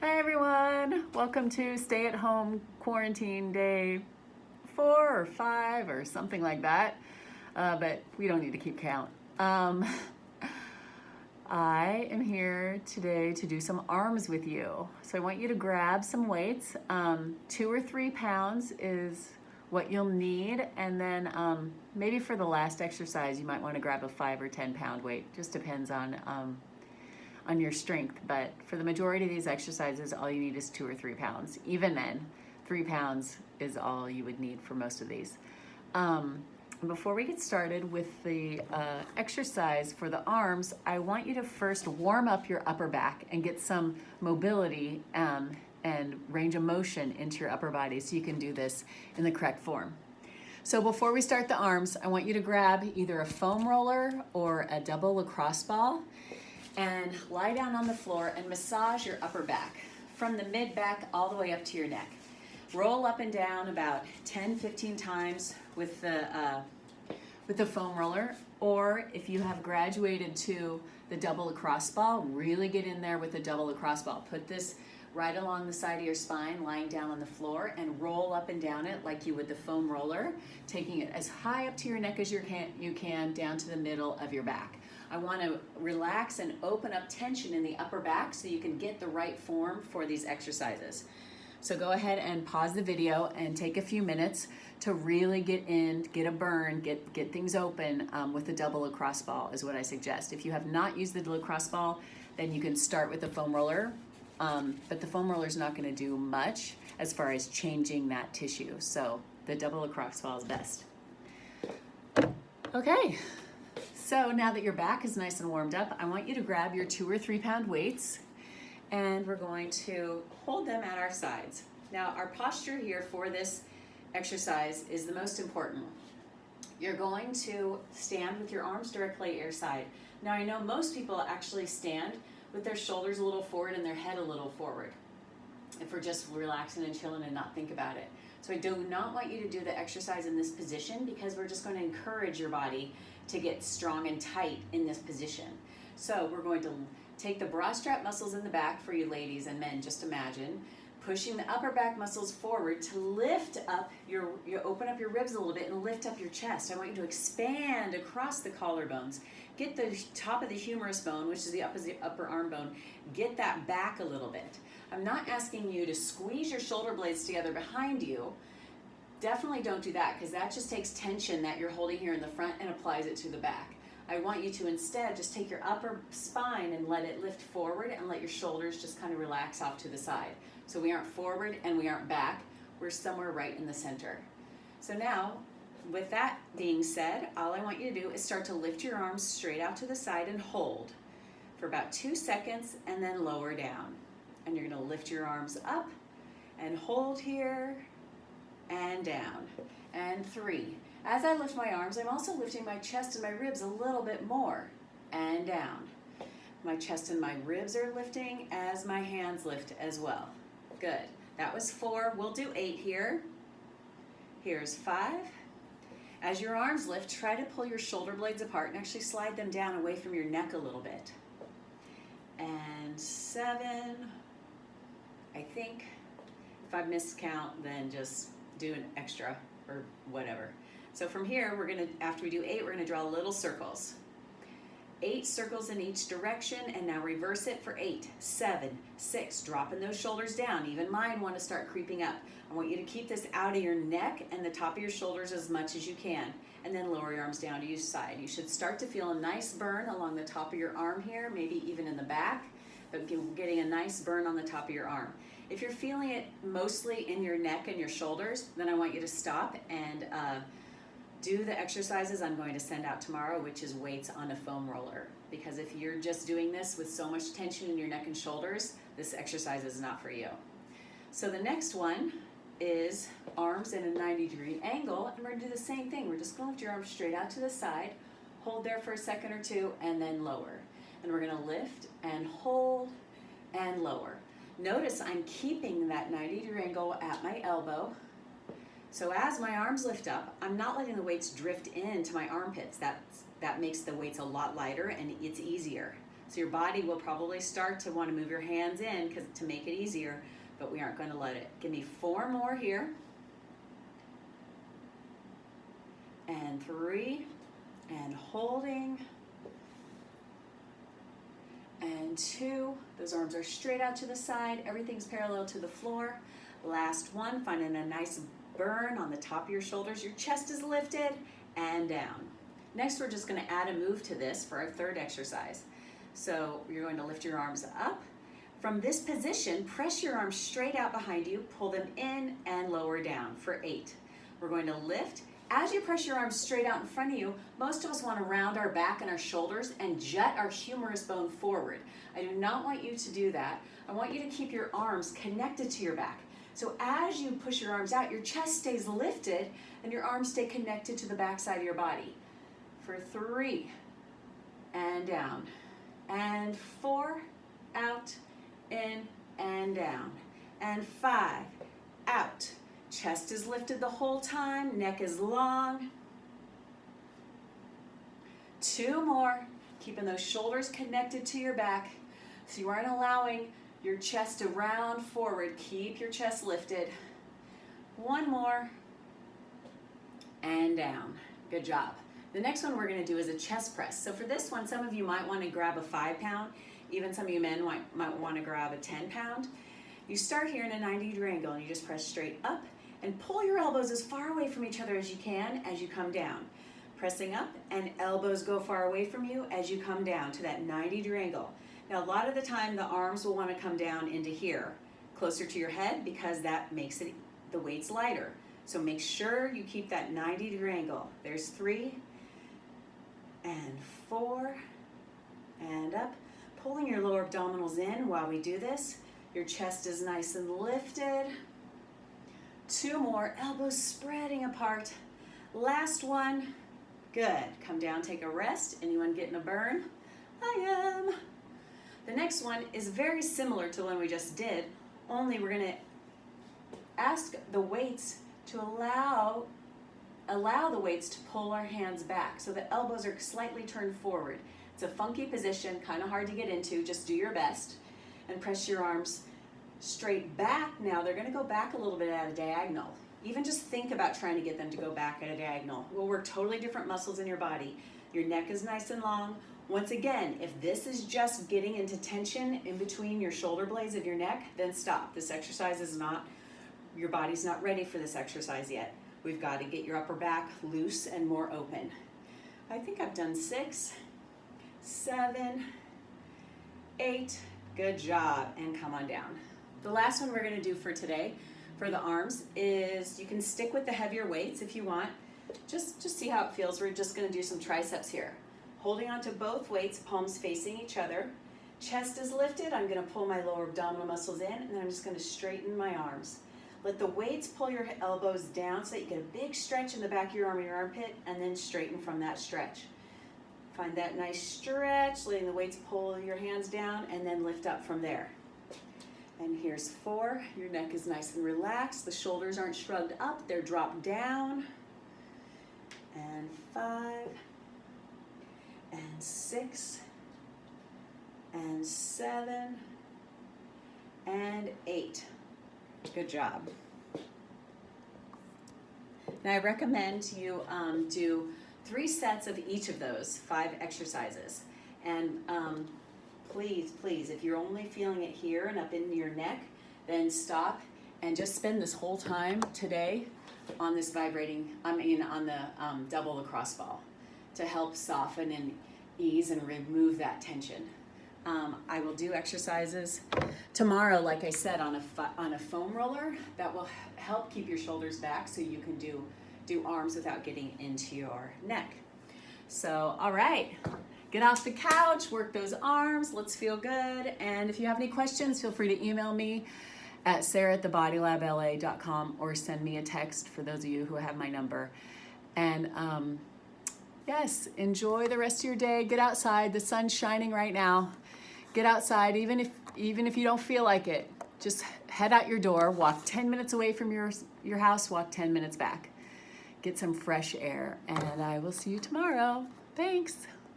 Hi everyone, welcome to stay at home quarantine day 4 or 5 or something like that, but we don't need to keep count. I am here today to do some arms with you. So I want you to grab some weights. 2 or 3 pounds is what you'll need, and then maybe for the last exercise you might want to grab a 5 or 10 pound weight. Just depends on your strength, but for the majority of these exercises, all you need is 2 or 3 pounds. Even then, 3 pounds is all you would need for most of these. Before we get started with the exercise for the arms, I want you to first warm up your upper back and get some mobility and range of motion into your upper body so you can do this in the correct form. So before we start the arms, I want you to grab either a foam roller or a double lacrosse ball and lie down on the floor and massage your upper back from the mid back all the way up to your neck. Roll up and down about 10-15 times with the foam roller, or if you have graduated to the double lacrosse ball, really get in there with the double lacrosse ball. Put this right along the side of your spine, lying down on the floor, and roll up and down it like you would the foam roller, taking it as high up to your neck as you can down to the middle of your back. I want to relax and open up tension in the upper back so you can get the right form for these exercises. So go ahead and pause the video and take a few minutes to really get in, get a burn, get things open with the double lacrosse ball is what I suggest. If you have not used the lacrosse ball, then you can start with the foam roller, but the foam roller is not going to do much as far as changing that tissue. So the double lacrosse ball is best. Okay. So now that your back is nice and warmed up, I want you to grab your 2 or 3 pound weights and we're going to hold them at our sides. Now our posture here for this exercise is the most important. You're going to stand with your arms directly at your side. Now I know most people actually stand with their shoulders a little forward and their head a little forward if we're just relaxing and chilling and not think about it. So I do not want you to do the exercise in this position because we're just going to encourage your body to get strong and tight in this position. So we're going to take the bra strap muscles in the back for you ladies and men, just imagine, pushing the upper back muscles forward to lift up you open up your ribs a little bit and lift up your chest. I want you to expand across the collarbones. Get the top of the humerus bone, which is the upper arm bone, get that back a little bit. I'm not asking you to squeeze your shoulder blades together behind you. Definitely don't do that because that just takes tension that you're holding here in the front and applies it to the back. I want you to instead just take your upper spine and let it lift forward and let your shoulders just kind of relax off to the side. So we aren't forward and we aren't back, we're somewhere right in the center. So now, with that being said, all I want you to do is start to lift your arms straight out to the side and hold for about 2 seconds and then lower down. And you're going to lift your arms up and hold here and down, and 3. As I lift my arms, I'm also lifting my chest and my ribs a little bit more, and down. My chest and my ribs are lifting as my hands lift as well. Good. That was 4. We'll do 8 here. Here's 5. As your arms lift, try to pull your shoulder blades apart and actually slide them down away from your neck a little bit. And 7. I think if I miscount, then just do an extra or whatever. So from here, after we do 8, we're gonna draw little circles. 8 circles in each direction, and now reverse it for 8, 7, 6, dropping those shoulders down. Even mine want to start creeping up. I want you to keep this out of your neck and the top of your shoulders as much as you can, and then lower your arms down to each side. You should start to feel a nice burn along the top of your arm here, maybe even in the back, but getting a nice burn on the top of your arm. If you're feeling it mostly in your neck and your shoulders, then I want you to stop and do the exercises I'm going to send out tomorrow, which is weights on a foam roller. Because if you're just doing this with so much tension in your neck and shoulders, this exercise is not for you. So the next one is arms in a 90-degree angle, and we're gonna do the same thing. We're just gonna lift your arms straight out to the side, hold there for a second or two, and then lower. And we're gonna lift and hold and lower. Notice I'm keeping that 90-degree angle at my elbow. So as my arms lift up, I'm not letting the weights drift into my armpits. That makes the weights a lot lighter and it's easier. So your body will probably start to want to move your hands in to make it easier, but we aren't going to let it. Give me 4 more here. And 3, and holding. And 2, those arms are straight out to the side, everything's parallel to the floor. Last one, finding a nice burn on the top of your shoulders, your chest is lifted and down. Next, we're just gonna add a move to this for our third exercise. So you're going to lift your arms up. From this position, press your arms straight out behind you, pull them in and lower down for 8. We're going to lift. As you press your arms straight out in front of you, most of us want to round our back and our shoulders and jut our humerus bone forward. I do not want you to do that. I want you to keep your arms connected to your back. So as you push your arms out, your chest stays lifted and your arms stay connected to the back side of your body. For 3, and down. And 4, out, in, and down. And 5, out. Chest is lifted the whole time, neck is long. 2 more, keeping those shoulders connected to your back so you aren't allowing your chest to round forward. Keep your chest lifted. 1 more, and down. Good job. The next one we're going to do is a chest press. So for this one, some of you might want to grab a 5-pound. Even some of you men might want to grab a 10-pound. You start here in a 90-degree angle and you just press straight up and pull your elbows as far away from each other as you can as you come down. Pressing up and elbows go far away from you as you come down to that 90-degree angle. Now a lot of the time the arms will want to come down into here, closer to your head, because that makes the weights lighter. So make sure you keep that 90-degree angle. There's 3, and 4, and up. Pulling your lower abdominals in while we do this. Your chest is nice and lifted. 2 more, elbows spreading apart. Last one. Good. Come down, take a rest. Anyone getting a burn? I am. The next one is very similar to the one we just did, only we're going to ask the weights to allow the weights to pull our hands back so the elbows are slightly turned forward. It's a funky position, kind of hard to get into. Just do your best and press your arms straight back. Now they're going to go back a little bit at a diagonal. Even just think about trying to get them to go back at a diagonal. We'll work totally different muscles in your body. Your neck is nice and long. Once again, if this is just getting into tension in between your shoulder blades of your neck, then stop. This exercise is not, your body's not ready for this exercise yet. We've got to get your upper back loose and more open. I think I've done 6, 7, 8. Good job, and come on down. The last one we're going to do for today for the arms is you can stick with the heavier weights if you want. Just see how it feels. We're just going to do some triceps here. Holding onto both weights, palms facing each other. Chest is lifted. I'm going to pull my lower abdominal muscles in, and then I'm just going to straighten my arms. Let the weights pull your elbows down so that you get a big stretch in the back of your arm and your armpit, and then straighten from that stretch. Find that nice stretch, letting the weights pull your hands down, and then lift up from there. And here's 4. Your neck is nice and relaxed. The shoulders aren't shrugged up, they're dropped down. And 5, and 6, and 7, and 8. Good job. Now I recommend you do 3 sets of each of those 5 exercises. And please, if you're only feeling it here and up in your neck, then stop and just spend this whole time today on this on the double lacrosse ball to help soften and ease and remove that tension. I will do exercises tomorrow, like I said, on a foam roller that will help keep your shoulders back so you can do arms without getting into your neck. So, all right, get off the couch, work those arms, let's feel good. And if you have any questions, feel free to email me at sarah@thebodylabla.com or send me a text for those of you who have my number. And yes, enjoy the rest of your day. Get outside. The sun's shining right now. Get outside, even if you don't feel like it. Just head out your door, walk 10 minutes away from your house, walk 10 minutes back. Get some fresh air, and I will see you tomorrow. Thanks.